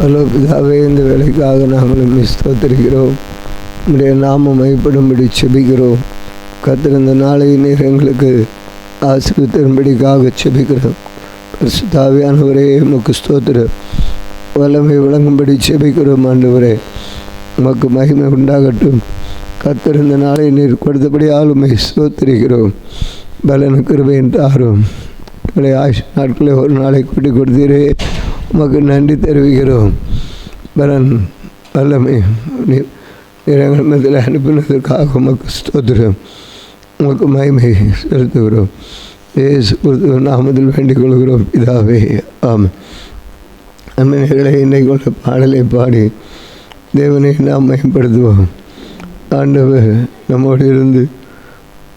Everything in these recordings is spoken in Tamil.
ஹலோ பிதாவே, இந்த வேலைக்காக நாங்களும் ஸ்தோத்திரிக்கிறோம். உடைய நாமம் மைப்படும்படி செபிக்கிறோம். கர்த்தர் இந்த நாளை நீர் எங்களுக்கு ஆசீர்வதிக்கும்படிக்காக செபிக்கிறோம். பரிசுத்த ஆவியானவரே, உமக்கு ஸ்தோத்திரம். வல்லமை விளங்கும்படி செபிக்கிறோம். ஆண்டவரே, உமக்கு மகிமை உண்டாகட்டும். கர்த்தர் இந்த நாளை நீர் கொடுத்தபடி ஆளுமை ஸ்தோத்திரிக்கிறோம். பலனு கிருபை தாரும். எங்களை ஆயுஷ் நாட்களை ஒரு நாளை கூட்டி கொடுத்தீரே, உமக்கு நன்றி தெரிவிக்கிறோம். பலன் வல்லமை நீர் எங்கள் மத்தியில் அனுப்பினதற்காக உமக்கு ஸ்தோத்திரம். உமக்கு மகிமை செலுத்துகிறோம். இயேசு கிறிஸ்துவின் நாமத்தில் வேண்டிக் கொள்கிறோம் பிதாவே, ஆமென். அம்மனைகளை இன்றைக்கு உள்ள பாடலை பாடி தேவனை நாம் மேம்படுத்துவோம். ஆண்டவர் நம்மோடு இருந்து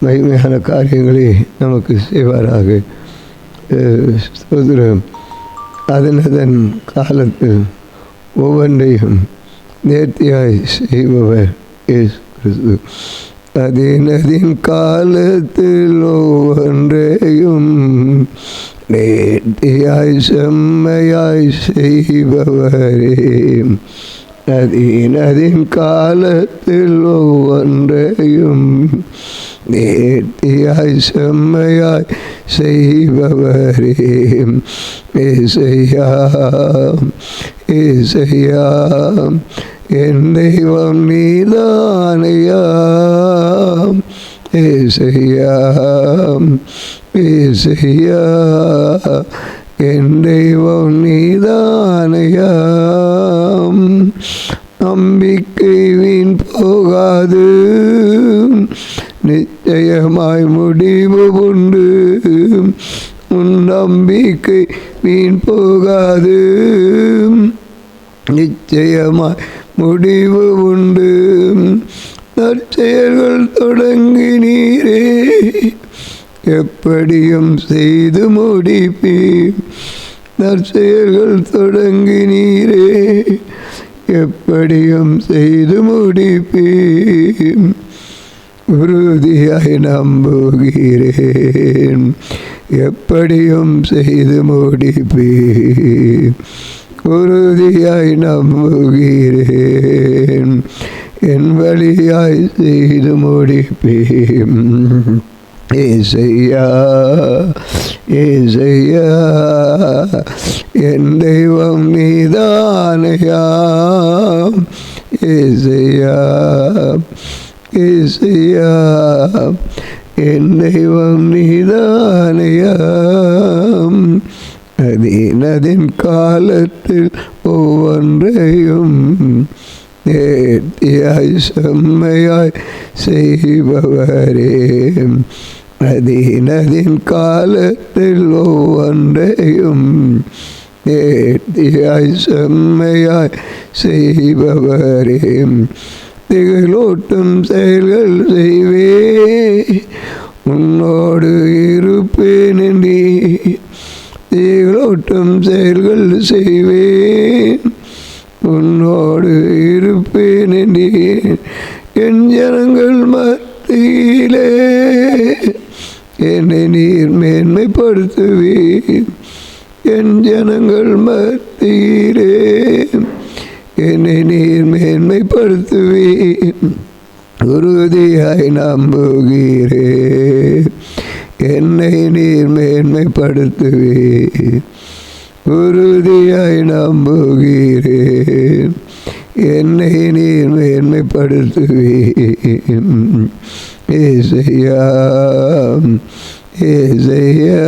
மகிமையான காரியங்களை நமக்கு செய்வாராக. ஸ்தோத்திரம். அதனதன் காலத்தில் ஒவ்வொன்றையும் நேர்த்தியாய் செய்பவர் இயேசு கிறிஸ்து. அதனதின் காலத்தில் ஒவ்வொன்றையும் நேர்த்தியாய் செம்மையாய் செய்பவரே. அதனதின் காலத்தில் ஒவ்வொன்றையும் நேர்த்தியாய் செம்மையாய் செய்பவரே. ஏசையா ஏசையா என் தெய்வம் நீதானையா. ஏசையா ஏசையா என் தெய்வம் நீதானையா. நம்பிக்கை வீண் போகாது, நிச்சயமாய் முடிவு உண்டு. உன் நம்பிக்கை வீண் போகாது, நிச்சயமாய் முடிவு உண்டு. நற்செயல்கள் தொடங்கினீரே, எப்படியும் செய்து முடிப்பீர். நற்செயல்கள் தொடங்கினீரே, எப்படியும் செய்து முடிப்பீர். உறுதியாய் நம்புகிறேன், எப்படியும் செய்து முடிப்பீர். உறுதியாய் நம்புகிறேன், என் வழியாய் செய்து முடிப்பீர். ஏசையா ஏசையா என் தெய்வம் நீதானையா. ஏசையா ஏசையா என் தெய்வம் நீதானையா. அதனதின் காலத்தில் ஒவ்வொன்றையும் நேர்த்தியாய் செம்மையாய் செய்பவரே. அதனதின் காலத்தில் ஒவ்வொன்றையும் நேர்த்தியாய் செம்மையாய் செய்பவரே. திகழோட்டும் செயல்கள் செய்வே, உன்னோடு இருப்பேன் என்றே. திகழோட்டும் செயல்கள் செய்வேன், உன்னோடு இருப்பேன் என்றே. என் ஜனங்கள் மத்தியிலே என்னை நீர் மேன்மைப்படுத்துவீர். என் ஜனங்கள் மத்தியிலே என்னை நீர் மேன்மைப்படுத்துவீர். உறுதியாய் நம்புகிறேன், என்னை நீர் மேன்மைப்படுத்துவீர். உறுதியாய் நம்புகிறேன், என்னை நீர் மேன்மைப்படுத்துவீர். ஏசையா ஏசையா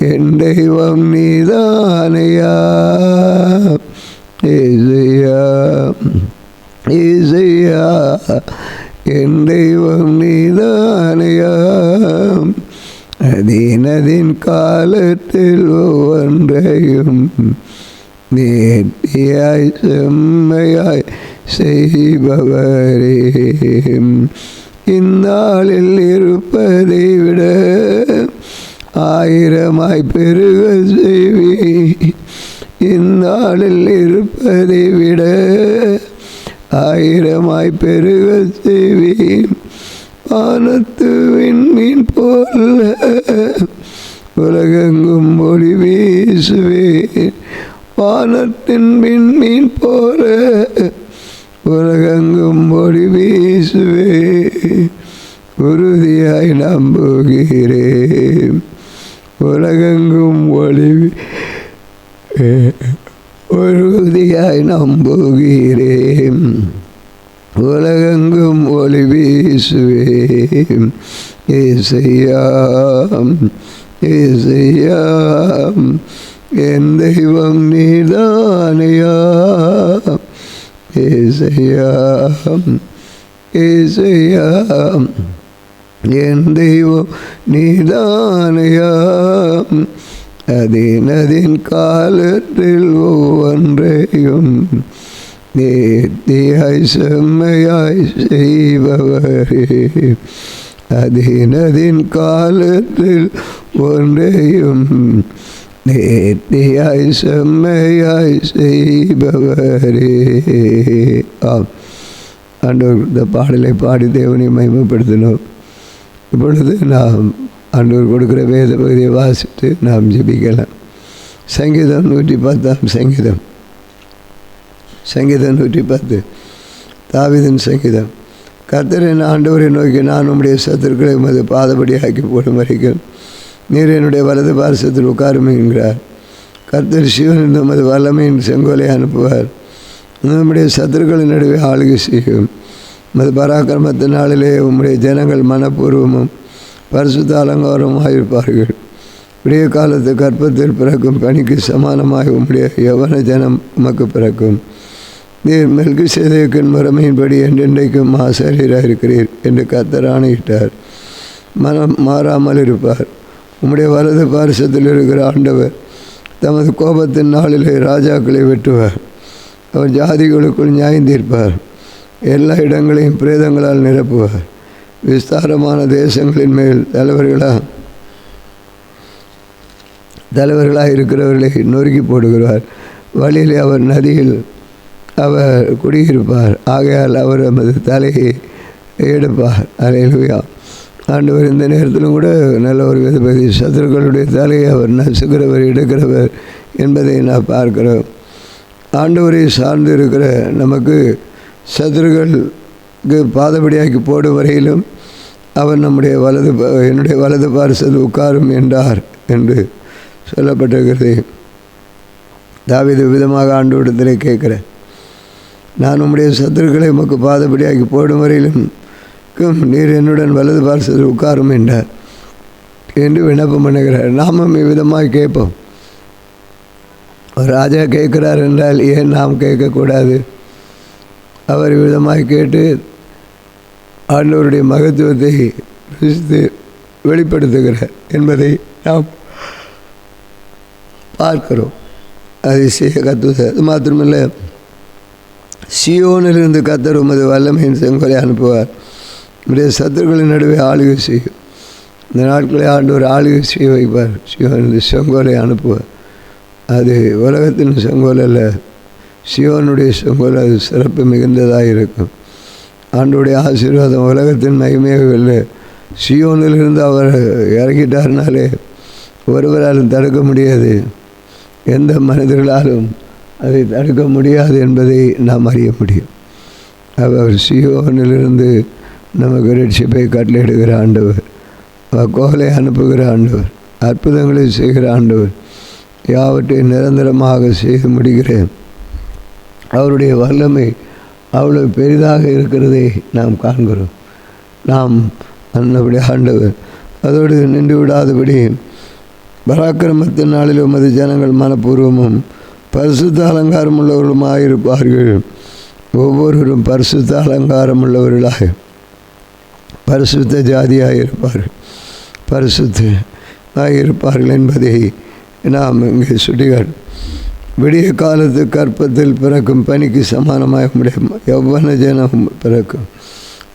என் தெய்வம் நீதானையா. ஏசையா ஏசையா என் தெய்வம் நீதானையா. அதனதின் காலத்தில் ஒவ்வொன்றையும் நேர்த்தியாய் செம்மையாய் செய்பவரே. இந்நாளில் இருப்பதை விட ஆயிரமாய் பெருக செய்வீர். இந்நாளில் இருப்பதை விட ஆயிரமாய் பெருக செய்வீர். வானத்து விண்மீன் போல உலகெங்கும் ஒளி வீசுவேன். வானத்தின் விண்மீன் போல உலகெங்கும் ஒளி வீசுவே, உறுதியாய் நம்புகிறேன். உலகெங்கும் உறுதியாய் நம்புகிறேன். உலகெங்கும் ஒளி வீசுவேன். ஏசையா ஏசையா என் தெய்வம் நீதானையா. ஏசையா ஏசையா என் தெய்வம் நீதானையா. அதின் காலத்தில் ஒவ்வொன்றையும் நேர்த்தியாய் செம்மையாய் செய்பவரே. அதின் காலத்தில் ஒன்றையும் நேர்த்தியாய் செம்மையாய் செய்பவரே. ஆண்டவர் இந்த பாடலை பாடி தேவனை மகிமைப்படுத்தினோம். இப்பொழுது நாம் ஆண்டவர் கொடுக்குற வேத பகுதியை வாசித்து நாம் ஜெபிக்கலாம். சங்கீதம் 110 சங்கீதம் 110 தாவீதின் சங்கீதம். கர்த்தரின் ஆண்டவரை நோக்கி, நான் உம்முடைய சத்துருக்களை உமது பாதபடியாக்கி போடும் வரைக்கும் நீர் என்னுடைய வலது பாரசத்தில் உட்காரும் என்கிறார். கர்த்தர் சிவனின் உமது வல்லமையின் செங்கோலை அனுப்புவார். நம்முடைய சத்துருக்களின் நடுவே ஆளுகை செய்யும். உமது பராக்கிரமத்தின் நாளிலே உம்முடைய ஜனங்கள் மனப்பூர்வமும் பரிசுத்த அலங்காரமாயிருப்பார்கள். விடிய காலத்து கற்பத்தில் பிறக்கும் பணிக்கு சமானமாக உம்முடைய யவன ஜனம் உமக்கு பிறக்கும். நீர் மெல்கிசேதேக்கின் முறைமையின்படி என்றென்றைக்கும் ஆசாரியராக இருக்கிறீர் என்று கர்த்தர் ஆணையிட்டார். மனம் மாறாமல் இருப்பார். உம்முடைய வலது பாரிசத்தில் இருக்கிற ஆண்டவர் தமது கோபத்தின் நாளிலே ராஜாக்களை வெட்டுவார். அவர் ஜாதிகளுக்குள் நியாயந்தீர்ப்பார். எல்லா இடங்களையும் பிரேதங்களால் நிரப்புவார். விஸ்தாரமான தேசங்களின் மேல் தலைவர்களாக இருக்கிறவர்களை நொறுக்கி போடுகிறார். வழியிலே அவர் நதியில் அவர் குடியிருப்பார். ஆகையால் அவர் நமது தலையை எடுப்பார். அல்லேலூயா. ஆண்டவர் இந்த நேரத்திலும் கூட நல்ல ஒரு விதபதி சத்துருக்களுடைய தலையை அவர் நசுக்கிறவர், எடுக்கிறவர் என்பதை நான் பார்க்கிறோம். ஆண்டவரை சார்ந்து இருக்கிற நமக்கு சத்துருக்களுக்கு பாதபடியாக்கி போடும் வரையிலும் அவர் என்னுடைய வலது பாரிசத்தில் உட்காரும் என்றார் என்று சொல்லப்பட்டிருக்கிறது. தாவீது விதமாக ஆண்டவரிடத்திலே கேட்கிறேன், நான் உம்முடைய சத்துருக்களை உமக்கு பாதபடியாக்கி போடும் வரையிலும் நீர் என்னுடன் வலது பாரிசத்தில் உட்காரும் என்றார் என்று விண்ணப்பம் பண்ணுகிறார். நாமும் இவ்விதமாக கேட்போம். ராஜா கேட்கிறார் என்றால் ஏன் நாம் கேட்கக்கூடாது? அவர் விதமாக கேட்டு ஆண்டவருடைய மகத்துவத்தை வெளிப்படுத்துகிறார் என்பதை நாம் பார்க்கிறோம். அதை செய்ய கத்துவது. அது மாத்திரமல்ல, சியோனிலிருந்து கர்த்தர் உமது வல்லமையின் செங்கோலை அனுப்புவார். நம்முடைய சத்துருக்களின் நடுவே ஆளுகை செய்யும். இந்த நாட்களை ஆண்டவர் ஆளுகை செய்ய வைப்பார். சியோனில் செங்கோலை அனுப்புவார். அது உலகத்தின் செங்கோல் அல்ல, சியோனுடைய செங்கோல். அது சிறப்பு மிகுந்ததாக இருக்கும். ஆண்டவருடைய ஆசீர்வாதம் உலகத்தின் மகிமையாக இல்லை. சியோனிலிருந்து அவர் இறங்கிட்டார்னாலே ஒருவராலும் தடுக்க முடியாது. எந்த மனிதர்களாலும் அதை தடுக்க முடியாது என்பதை நாம் அறிய முடியும். அவர் சியோனிலிருந்து நமக்கு ரட்சிப்பை கட்டளையிடுகிற ஆண்டவர், கோலை அனுப்புகிற ஆண்டவர், அற்புதங்களை செய்கிற ஆண்டவர், யாவற்றையும் நிரந்தரமாக செய்து முடிகிறேன். அவருடைய வல்லமை அவ்வளவு பெரிதாக இருக்கிறதை நாம் காண்கிறோம். நாம் அன்னபடி ஆண்டவர் அதோடு நின்று விடாதபடி பராக்கிரமத்தின் நாளில் உமது ஜனங்கள் மனப்பூர்வமும் பரிசுத்த அலங்காரம் உள்ளவர்களுமாயிருப்பார்கள். ஒவ்வொருவரும் பரிசுத்த அலங்காரம் உள்ளவர்களாக பரிசுத்த ஜாதியாக இருப்பார்கள், பரிசுத்தமாக இருப்பார்கள் என்பதை நாம் இங்கே சுட்டிகள். விடிய காலத்து கற்பத்தில் பிறக்கும் பனிக்கு சமானமாக யவ்வன ஜனம் பிறக்கும்.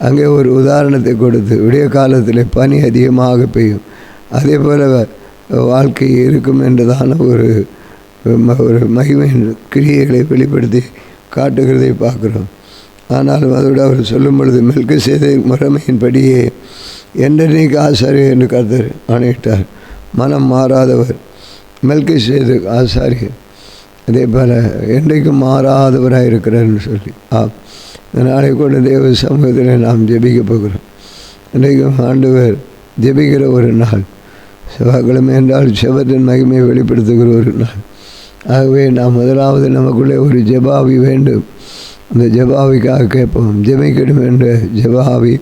அங்கே ஒரு உதாரணத்தை கொடுத்து, விடிய காலத்தில் பனி அதிகமாக பெய்யும், அதே போல் வாழ்க்கை இருக்கும் என்றதான ஒரு மகிமையின் கிரியைகளை வெளிப்படுத்தி காட்டுகிறதை பார்க்குறோம். ஆனாலும் அதோடு அவர் சொல்லும் பொழுது மெல்கிசேதேக் முறைமையின்படியே என்றென்னைக்கு ஆசாரியர் என்று கர்த்தர் ஆணையிட்டார். மனம் மாறாதவர் மெல்கிசேதேக் ஆசாரியர். அதே போல் என்றைக்கும் மாறாதவராக இருக்கிறார்னு சொல்லி நாளை கூட தேவ சமூகத்தில் நாம் ஜெபிக்க போகிறோம். இன்றைக்கும் ஆண்டவர் ஜெபிக்கிற ஒரு நாள். செவ்வாய்க்கிழமை என்றால் செவத்தின் மகிமையை வெளிப்படுத்துகிற ஒரு நாள். ஆகவே நாம் முதலாவது நமக்குள்ளே ஒரு ஜெபாவி வேண்டும். அந்த ஜெபாவிக்காக கேட்போம். ஜெபிக்கணும் என்ற ஜெபாவி,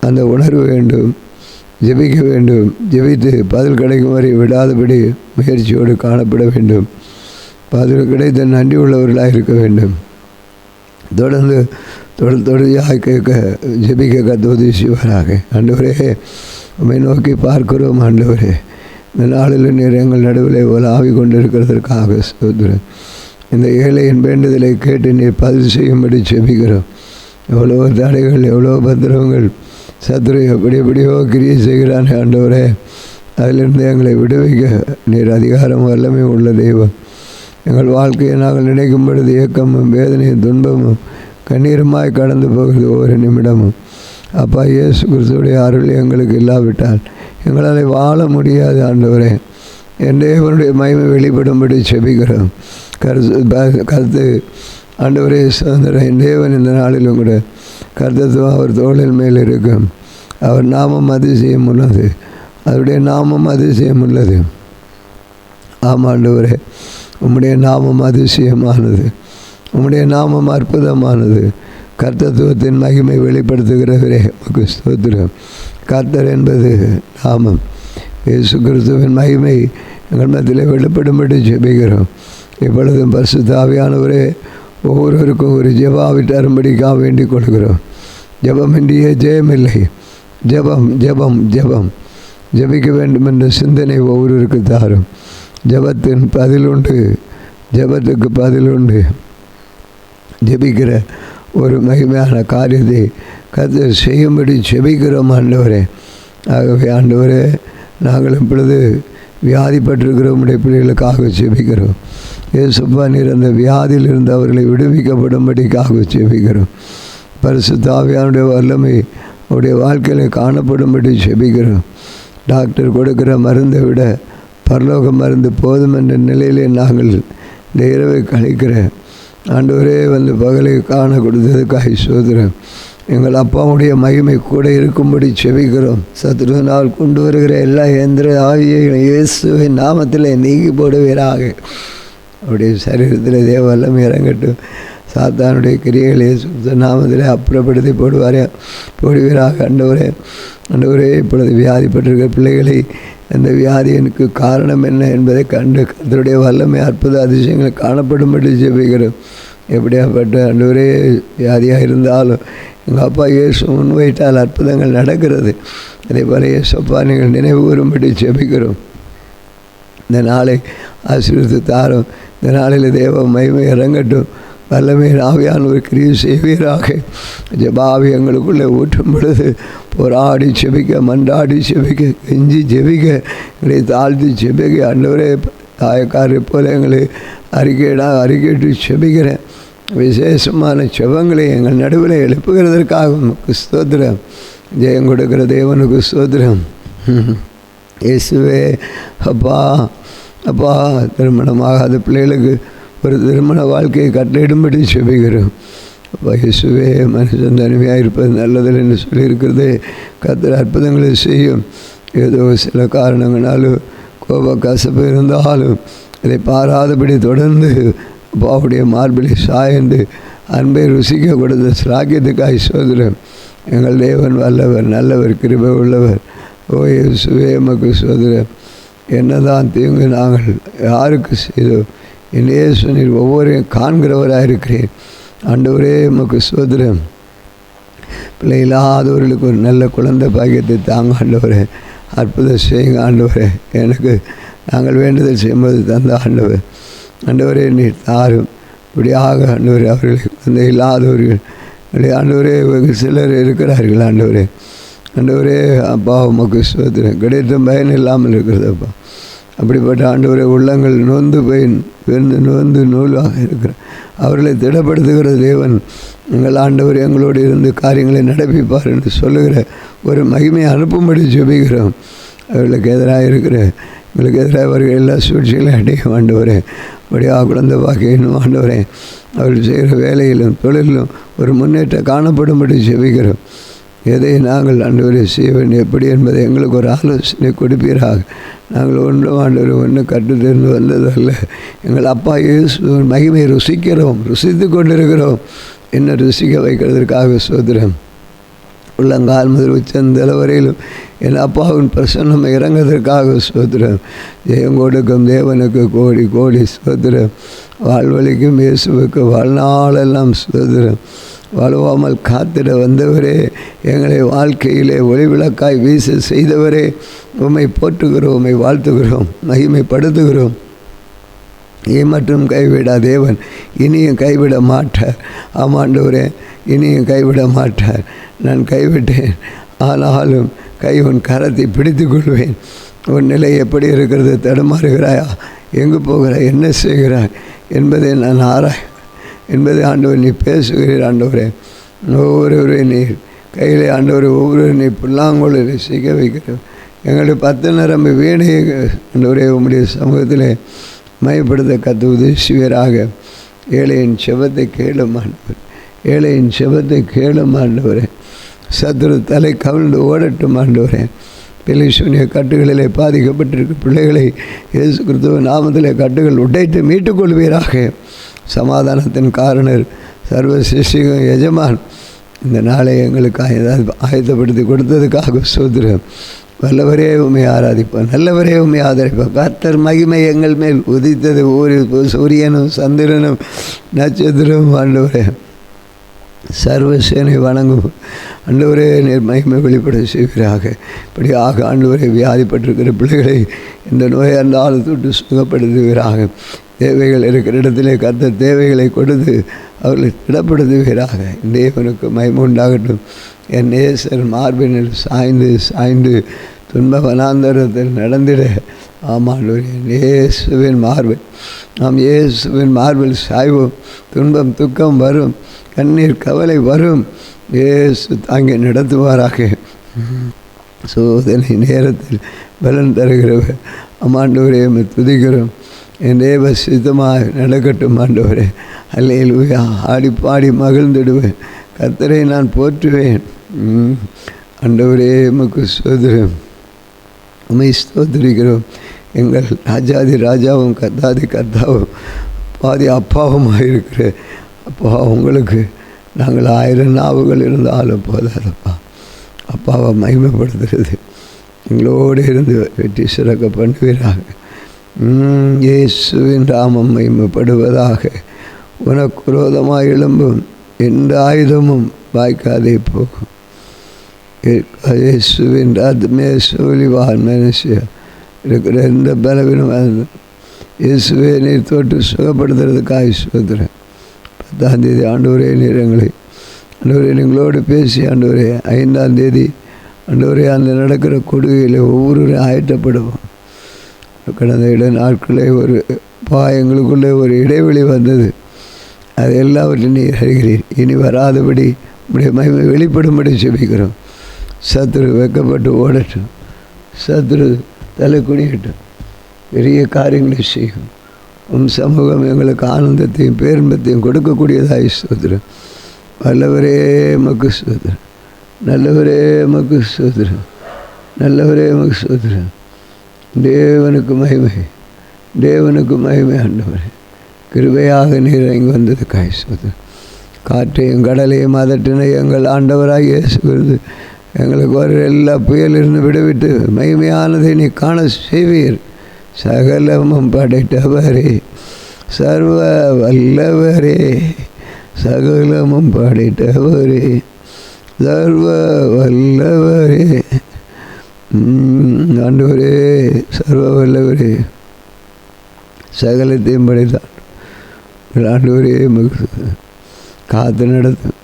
அந்த உணர்வு வேண்டும். ஜெபிக்க வேண்டும். ஜெபித்து பதில் கிடைக்கும் வரை விடாதபடி முயற்சியோடு காணப்பட வேண்டும். பதில் கிடைத்த நன்றி உள்ளவர்களாக இருக்க வேண்டும். தொடர்ச்சியாக கேட்க ஜெபிக்க கத்துவது செய்வாராக. ஆண்டவரே, உம்மை நோக்கி பார்க்கிறோம். ஆண்டவரே, இந்த நாளில் நீர் எங்கள் நடுவில் உலாவி கொண்டிருக்கிறதற்காக ஸ்தோத்திரம். இந்த ஏழையின் வேண்டுதலை கேட்டு நீர் பதில் செய்யும்படி ஜெபிக்கிறோம். எவ்வளோ தடைகள், எவ்வளோ பத்திரங்கள், சத்துரு எப்படியோ கிரியை செய்கிறான். ஆண்டவரே, அதிலிருந்து எங்களை விடுவிக்க நீர் அதிகாரம் வல்லமை உள்ள தெய்வம். எங்கள் வாழ்க்கையை நாங்கள் நினைக்கும் பொழுது ஏக்கமும் வேதனையும் துன்பமும் கண்ணீருமாய் கடந்து போகிறது ஒவ்வொரு நிமிடமும். அப்பா, இயேசு கிறிஸ்துவுடைய அருள் எங்களுக்கு இல்லாவிட்டால் எங்களால் வாழ முடியாது. ஆண்டவரே, என் தேவனுடைய மகிமை வெளிப்படும்படி செபிக்கிறோம். கருத்து ஆண்டவரே சுதந்திரம். என் தேவன் இந்த நாளிலும் கூட கர்த்தத்துவம் அவர் தோளில் மேல் இருக்கும். அவர் நாமம் அதிசயம் உள்ளது. அவருடைய நாமம் அதிசயம் உள்ளது. ஆமாண்டவரே, உம்முடைய நாமம் அதிசயமானது. உம்முடைய நாமம் அற்புதமானது. கர்த்தத்துவத்தின் மகிமை வெளிப்படுத்துகிறவரே உமக்கு ஸ்தோத்திரம். கர்த்தர் என்பது நாமம். இயேசு கிறிஸ்துவின் மகிமை எங்கள் மத்தியிலே வெளிப்படும்படி ஜெபிக்கிறோம். இப்பொழுதும் பரிசுத்த ஆவியானவரே ஒவ்வொருவருக்கும் ஒரு ஜெபாவிட்டு அரும்படிக்காக வேண்டிக் கொள்கிறோம். ஜெபமின்றியே ஜெயமில்லை. ஜெபம் ஜெபம் ஜெபம் ஜெபிக்க வேண்டும் என்ற சிந்தனை ஒவ்வொருவருக்கு தாரும். ஜெபத்தின் பதிலுண்டு, ஜெபத்துக்கு பதிலுண்டு. ஜெபிக்கிற ஒரு மகிமையான காரியத்தை கர்த்தர் செய்யும்படி ஜெபிக்கிறோம் ஆண்டவரே. ஆகவே ஆண்டவரே, நாங்கள் இப்பொழுது வியாதிப்பட்டிருக்கிற உம்முடைய பிள்ளைகளுக்காக ஜெபிக்கிறோம். இயேசுப்பா, நீர் அந்த வியாதியில் இருந்து அவர்களை விடுவிக்கப்படும்படிக்காக ஜெபிக்கிறோம். பரிசுத்த ஆவியானுடைய வல்லமை அவருடைய வாழ்க்கையில் காணப்படும்படி ஜெபிக்கிறோம். டாக்டர் கொடுக்கிற மருந்தை விட பரலோக மருந்து போதும் என்ற நிலையிலே நாங்கள் இந்த இரவை கழிக்கிற ஆண்டவரே வந்து பகலை காண கொடுத்ததுக்காக சோதரம். எங்கள் அப்பாவுடைய மகிமை கூட இருக்கும்படி செபிக்கிறோம். சத்துருவினால் கொண்டு வருகிற எல்லா இயந்திர ஆவியையும் இயேசுவின் நாமத்தில் நீக்கி போடுவீராக. அவருடைய சரீரத்தில் தேவ வல்லமை இறங்கட்டும். சாத்தானுடைய கிரியைகளை இயேசு நாமத்தில் அப்புறப்படுத்தி போடுவீராக. ஆண்டவரே, ஆண்டவரே, இப்பொழுது வியாதிப்பட்டிருக்கிற பிள்ளைகளை அந்த வியாதிக்கு காரணம் என்ன என்பதை கண்டு கர்த்தருடைய வல்லமை அற்புத அதிசயங்கள் காணப்படும்படி ஜெபிக்கிறோம். எப்படியாப்பட்ட ஆண்டவரே வியாதியாக இருந்தாலும் எங்கள் அப்பா இயேசு முன்வைத்தால் அற்புதங்கள் நடக்கிறது. அதே போல் இயேசுப்பா, நீங்கள் நினைவு கூறும்படி ஜெபிக்கிறோம். இந்த நாளை ஆசீர்வதித்து தாரும். இந்த நாளில் தேவ மகிமை இறங்கட்டும். வல்லமை ஆவியான ஒரு கிரியை செய்வீராக. ஜெபாவி எங்களுக்குள்ளே ஊற்றும் பொழுது போராடி செபிக்க, மன்றாடி செபிக்க, கெஞ்சி ஜெபிக்க, எங்களை தாழ்த்தி செபிக்க. ஆண்டவரே, தாயக்காரை போல எங்களை அறிக்கையிட்டு செபிக்கிறேன். விசேஷமான செபங்களை எங்கள் நடுவில் எழுப்புகிறதற்காக உமக்கு ஸ்தோத்திரம். ஜெயம் கொடுக்கிற தேவனுக்கு ஸ்தோத்திரம். இயேசுவே, அப்பா அப்பா, திருமணமாகாத பிள்ளைகளுக்கு ஒரு திருமண வாழ்க்கையை கட்டளையிடும்படி செபிக்கிறோம். அப்பா இயேசுவே, மனுஷன் தனிமையாக இருப்பது நல்லதில்லை என்று சொல்லியிருக்கிறது. கர்த்தர் அற்புதங்களை செய்யும். ஏதோ சில காரணங்களாலும் கோப கசப்பு இருந்தாலும் இதை பாராதபடி தொடர்ந்து அப்பாவுடைய மார்பிலை சாய்ந்து அன்பை ருசிக்க கொடுத்த சிராக்கியத்துக்காய் சோதரம். எங்கள் தேவன் வல்லவர், நல்லவர், கிருபை உள்ளவர். ஓ இயேசுவே, எமக்கு சோதரம். என்னதான் தீங்கு நாங்கள் யாருக்கு செய்தோம்? என் இயேசு, நீர் ஒவ்வொருவரையும் காண்கிறவராக இருக்கிறேன். ஆண்டவரே, எமக்கு சோதரம். பிள்ளை இல்லாதவர்களுக்கு ஒரு நல்ல குழந்தை பாக்கியத்தை தாங்க ஆண்டவரே. அற்புதம் செய்யுங்க ஆண்டவரே. எனக்கு நாங்கள் வேண்டுதல் செய்யும்போது தந்த ஆண்டவர். ஆண்டவரே, நீர் தாரும். இப்படியாக ஆண்டவரே, அவர்களுக்கு குழந்தை இல்லாதவர்கள் ஆண்டவரே வெகு சிலர் இருக்கிறார்கள். ஆண்டவரே, ஆண்டவரே, அப்பா உமக்கு சோதரம். கிடைத்த பயன் இல்லாமல் இருக்கிறது அப்பா. அப்படிப்பட்ட ஆண்டவரே, உள்ளங்கள் நொந்து நொந்து நூலாக இருக்கிற அவர்களை திடப்படுத்துகிற தேவன் எங்கள் ஆண்டவர் எங்களோடு இருந்து காரியங்களை நடப்பிப்பார் என்று சொல்லுகிற ஒரு மகிமையை அனுப்பும்படி ஜெபிக்கிறோம். அவர்களுக்கு எதிராக இருக்கிற உங்களுக்கு எதிராக வருகிற எல்லா சூழ்ச்சிகளையும் அடையும் ஆண்டவரே. அப்படியாக குழந்தை பாக்கியும் ஆண்டவரே, அவர்கள் செய்கிற வேலையிலும் தொழிலும் ஒரு முன்னேற்றம் காணப்படும்படி ஜெபிக்கிறோம். எதை நாங்கள் ஆண்டவரை செய்ய வேண்டும் எப்படி என்பதை எங்களுக்கு ஒரு ஆலோசனை கொடுப்பீராக. நாங்கள் ஒன்றும் ஆண்டவரை ஒன்றும் கற்றுத்தெரிந்து வந்ததல்ல. எங்கள் அப்பா இயேசு மகிமை ருசித்து கொண்டிருக்கிறோம். என்ன ருசிக்க வைக்கிறதுக்காக சோதரம். உள்ளங்கால் முதல் உச்சந்தல வரையிலும் என் அப்பாவின் பிரசன்னம் இறங்குவதற்காக சோதரம். ஜெயம் கொடுக்கும் தேவனுக்கு கோடி கோடி சோதரம். வாழ்வழிக்கும் இயேசுவுக்கு வாழ்நாளெல்லாம் சோதரம். வாழ்வாமல் காத்திட வந்தவரே, எங்களை வாழ்க்கையிலே ஒளிவிளக்காய் வீச செய்தவரே, உம்மை போற்றுகிறோம், உம்மை வாழ்த்துகிறோம், மகிமைப்படுத்துகிறோம். மற்றும் கைவிடா தேவன் இனியும் கைவிட மாட்டார். ஆமாண்டவரே, இனியும் கைவிட மாட்டார். நான் கைவிட்டேன், ஆனாலும் உன் கரத்தை பிடித்து கொள்வேன். உன் நிலை எப்படி இருக்கிறது? தடுமாறுகிறாயா? எங்கு போகிறாய்? என்ன செய்கிறாய் என்பதை நான் என்பதை ஆண்டவர் நீ பேசுகிறீர். ஆண்டவரே, ஒவ்வொருவரை நீர் கையில் ஆண்டவர் ஒவ்வொரு நீ புல்லாங்குழலை சிக்க வைக்கிறோம். எங்களுடைய 10 நரம்பு வீணையை ஆண்டவரே உம்முடைய சமூகத்திலே மையப்படுத்த கற்று உதவிசுவராக. ஏழையின் செபத்தை கேளும் ஆண்டவர், ஏழையின் செபத்தை கேளும் ஆண்டவரே. சத்துரு தலை கவிழ்ந்து ஓடட்டும் ஆண்டவரே. பெலிசூனிய கட்டுகளிலே பாதிக்கப்பட்டிருக்கும் பிள்ளைகளை இயேசு கிறிஸ்துவ நாமத்திலே கட்டுகள் உடைத்து மீட்டுக்கொள்வீராக. சமாதானத்தின் காரணர் சர்வ சிருஷ்டிக்கும் எஜமான் இந்த நாளை எங்களுக்கு ஆயத்தப்படுத்தி கொடுத்ததுக்காக சோதரம். வல்லவரே உண்மை ஆராதிப்போம், நல்லவரே உண்மை ஆதரிப்போம். கர்த்தர் மகிமை எங்கள் மேல் உதித்தது. சூரியனும் சந்திரனும் நட்சத்திரமும் ஆண்டவரே சர்வசேனை வணங்கும். ஆண்டவரே நீர் மகிமை வெளிப்பட செய்வீராக. இப்படியாக ஆண்டவரே வியாதிப்பட்டிருக்கிற பிள்ளைகளை இந்த நோயை அந்த ஆழத்தொட்டு சுகப்படுத்துவீராக. தேவைகள் இருக்கிற இடத்திலே கர்த்தர் தேவைகளை கொடுத்து அவர்களை திடப்படுத்துவீராக. தேவனுக்கு மகிமை உண்டாகட்டும். என் நேசர் மார்பினில் சாய்ந்து சாய்ந்து துன்ப வனாந்தரத்தில் நடந்திட. ஆமாண்டவரே, இயேசுவின் மார்பில் நாம் இயேசுவின் மார்பில் சாய்வோம். துன்பம் துக்கம் வரும், கண்ணீர் கவலை வரும், இயேசு தாங்கி நடத்துவாராக. சோதனை நேரத்தில் பலன் தருகிறவர் ஆமாண்டவரே துதிக்கிறோம். என் தேவ சித்தமாக நடக்கட்டும் ஆண்டவரே. அல்லேலூயா. ஆடி பாடி மகிழ்ந்துடுவேன், கர்த்தரை நான் போற்றுவேன். ஆண்டவரே உமக்கு ஸ்தோத்திரம், உம்மை ஸ்தோத்திரிக்கிறோம். எங்கள் ராஜாதி ராஜாவும் கர்த்தாதி கர்த்தாவும் பாதி அப்பாவுமாக இருக்கிற அப்பா, உங்களுக்கு நாங்கள் 1000 நாவுகள் இருந்தாலும் போதாதப்பா. அப்பாவை மகிமைப்படுத்துறது எங்களோடு இருந்து வெற்றி சிறக்க பண்ணுவீராக. இயேசுவின் ராமம் மகிமைப்படுவதாக. உனக்கு விரோதமாக எழும்பும் எந்த ஆயுதமும் வாய்க்காதே போகும். இயேசுவின் ராத்மே சோழிவான் மனுஷிய இருக்கிற எந்த பலவீனம் இயேசுவே நீர் தொட்டு சுகப்படுத்துறதுக்காக சொல்கிறேன். 10ஆம் தேதி ஆண்டவரே நீர் ஆண்டவரே எங்களோடு பேசி ஆண்டவரே 5ஆம் தேதி ஆண்டவரே அந்த நடக்கிற கொடுகையில் ஒவ்வொருவரையும் ஆயத்தப்படுவோம். கடந்த நாட்களே எங்களுக்குள்ளே ஒரு இடைவெளி வந்தது. அது எல்லாவற்றையும் நீர் அறிகிறீர். இனி வராதபடி உடைய மகிமை வெளிப்படும்படி ஜெபிக்கிறோம். சத்துரு வெக்கப்பட்டு ஓடட்டும், சத்துரு தலை குனியட்டும், பெரிய காரியங்களை செய்யும். சமூகம் எங்களுக்கு ஆனந்தத்தையும் பேரின்பத்தையும் கொடுக்கக்கூடியதாய் ஸ்தோத்திரம். வல்லவரே மக்கு ஸ்தோத்திரம், நல்லவரே மக்கு ஸ்தோத்திரம், நல்லவரே மக்கு ஸ்தோத்திரம். தேவனுக்கு மகிமை, தேவனுக்கு மகிமை. ஆண்டவரே கிருபையாக நீர் இங்கு வந்தது காய்ச்சுவது. காற்றையும் கடலையும் அதட்டின எங்கள் ஆண்டவராக இயேசுகிறது. எங்களுக்கு ஒரு எல்லா புயலிருந்து விடுவிட்டு மகிமையானதை நீ காண செய்வீர். சகலமும் படைத்தவரே, சர்வ வல்லவரே, சகலமும் படைத்தவரே, சர்வ வல்லவரே. ஆண்டவரே சர்வ வல்லவரே, சகலத்தையும் படைத்தான். ஆண்டவரே காத்து நடத்தும்.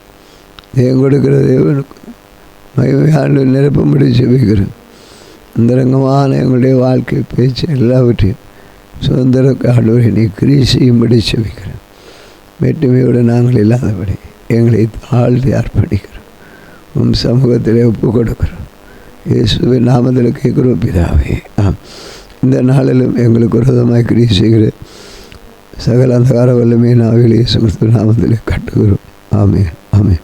தேவன் கொடுக்கிற தேவனுக்கு மகிமை ஆண்டு நிரப்பும்படி ஜெபிக்கிறேன். அந்தரங்கமான எங்களுடைய வாழ்க்கை பேச்சு எல்லாவற்றையும் சுதந்திர ஆண்டவரை நீ கிரியை செய்யும்படி ஜெபிக்கிறேன். வேற்றுமையோடு நாங்கள் இல்லாதபடி எங்களை தாழ்த்தி அர்ப்பணிக்கிறோம். உன் சமூகத்திலே ஒப்பு கொடுக்கிறோம். இயேசுவின் நாமத்தில் கேட்கிறோம் பிதாவே. இந்த நாளிலும் எங்களுக்கு விரோதமாய் கிரியை செய்கிற சகல அந்தகார வல்லமையை நாவிலே இயேசு கிறிஸ்துவின் நாமத்திலே கட்டுகிறோம். ஆமென், ஆமென்.